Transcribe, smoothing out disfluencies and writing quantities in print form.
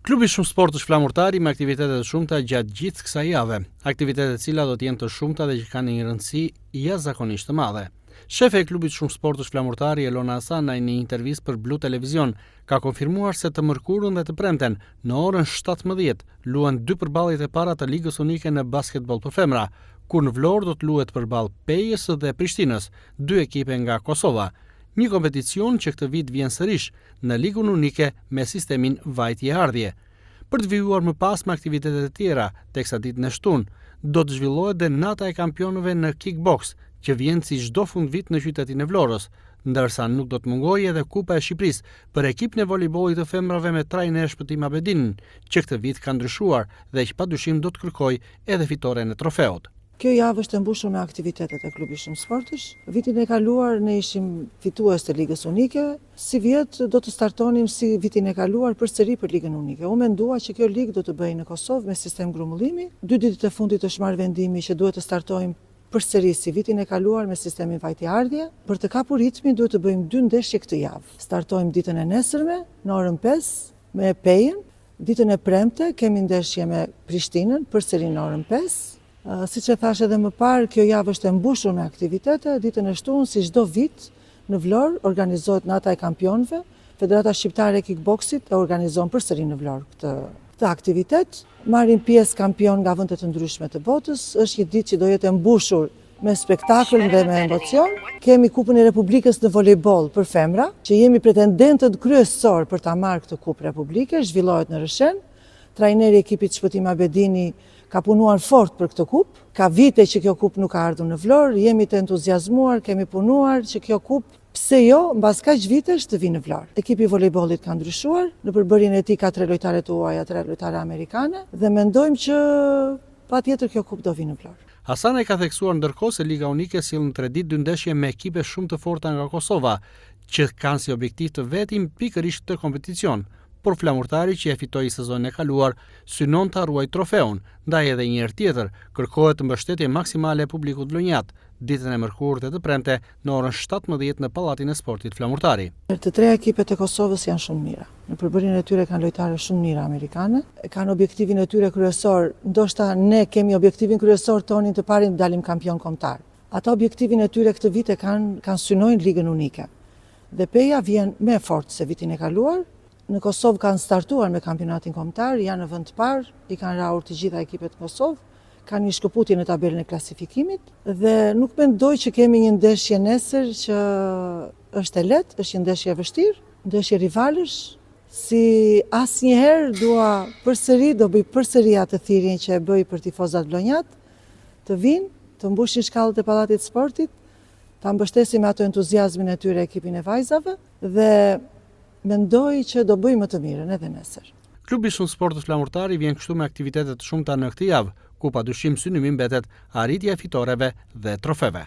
Klubi Shumë Sportësh Flamurtari me aktivitetet të shumta gjatë gjithë kësaj jave, aktivitetet të cilat do të jenë të shumta dhe që kanë një rëndësi jashtëzakonisht të madhe. Shefi i klubit Shumë Sportësh Flamurtari, Elona Hasanaj, në një intervistë për Blu Televizion, ka konfirmuar se të mërkurën dhe të premten në orën 17 luan 2 përballjet e para të Ligës Unike në basketboll për femra, kur në Vlorë do të luhet përballë Pejës dhe Prishtinës, 2 ekipe nga Kosova. Një kompeticion që këtë vit vjen sërish në Ligën Unike me sistemin vajtje-ardhje. Për të vijuar më pas me aktivitetet e tjera, teksa ditën e shtunë, do të zhvillohet dhe nata e kampionëve në kickbox, që vjen si çdo fundvit në qytetin e Vlorës, ndërsa nuk do të mungojë edhe Kupa e Shqipërisë për ekipin e voleybollit të femrave me trajner e Shpëtim Abedinin, që këtë vit ka ndryshuar dhe që padyshim do të kërkojë edhe fitoren e trofeut. Kjo javë është e mbushur me aktivitetet e klubit Shumë Sportësh. Vitin e kaluar ne ishim fitues të Ligës Unike. Si vjet do të startonim si vitin e kaluar përsëri për Ligën Unike. Unë mendua që kjo ligë do të bëjë në Kosovë me sistem grumullimi. 2 ditët e fundit është marrë vendimi që duhet të startojmë përsëri si vitin e kaluar me sistemin vajtje-ardhje. Për të kapur ritmin duhet të bëjmë 2 ndeshje këtë javë. Startojmë ditën e nesërme në orën 5 me Pejën. Ditën e premte kemi ndeshje me Prishtinën përsëri në orën 5. Siç e thash edhe më parë, kjo javë është e mbushur me aktivitete. Ditën e shtunë, si çdo vit, në Vlorë organizohet nata e kampionëve. Federata Shqiptare e Kickboxit e organizon përsëri në Vlorë këtë aktivitet. Marrin pjesë kampion nga vende të ndryshme të botës. Është një ditë që do jetë e mbushur me spektakël dhe me emocion. Kemi Kupën e Republikës në volejboll për femra, që jemi pretendentët kryesor për ta marrë këtë Kupë Republike, zhvillohet në Rëshen. Trajneri i ekipit Shpëtim Abedini ka punuar fort për këtë kupë. Ka vite që kjo kupë nuk ka ardhur në Vlorë, jemi të entuziazmuar, kemi punuar që kjo kupë, pse jo, mbas kaq vitesh të vinë në Vlorë. Ekipi i volejbollit ka ndryshuar, në përbërjen e tij ka 3 lojtare të huaja, 3 lojtare amerikane dhe mendojmë që patjetër kjo kupë do vinë në Vlorë. Hasanaj ka theksuar ndërkohë se Liga Unike sjell në 3 ditë 2 ndeshje me ekipe shumë të forta nga Kosova, që kanë si objektiv të vetim pikërisht këtë kompeticion. Por Flamurtari, që e fitoi sezonin e kaluar, synon të ruajë trofeun, ndaj edhe një herë tjetër kërkohet mbështetje maksimale e publikut vlonjat, ditën e mërkurë të premte në orën 17 në Pallatin e Sportit Flamurtari. Të 3 ekipet e Kosovës janë shumë mira. Në përbërjen e tyre kanë lojtare shumë mira amerikane, kanë objektivin e tyre kryesor, ndoshta ne kemi objektivin kryesor tonin të parin dalim kampion kombëtar. Ata objektivin e tyre këtë vit e kanë synojnë Ligën Unike. Dhe Peja vjen më fort se vitin e kaluar. Në Kosovë kanë startuar me kampionatin kombëtar, janë në vend të parë, i kanë rahur të gjitha ekipet Kosovë, kanë një shkëputje në tabelën e klasifikimit dhe nuk mendoj që kemi një ndeshje nesër që është e lehtë, është një ndeshje e vështirë, ndeshje rivalësh, si asnjëherë do bëj përsëri atë thirrjen që e bëj për tifozat vlonjat, të vinë, të mbushin shkallët e Pallatit të Sportit, ta mbështesim me ato entuziazmin e tyre ekipin e vajzave dhe mendoj që do bëjmë më të mirën edhe nesër. Klubi Shumë Sportësh Flamurtari vjen kështu me aktivitetet shumta në këtë javë, ku padyshim synimi mbetet arritja e fitoreve dhe trofeve.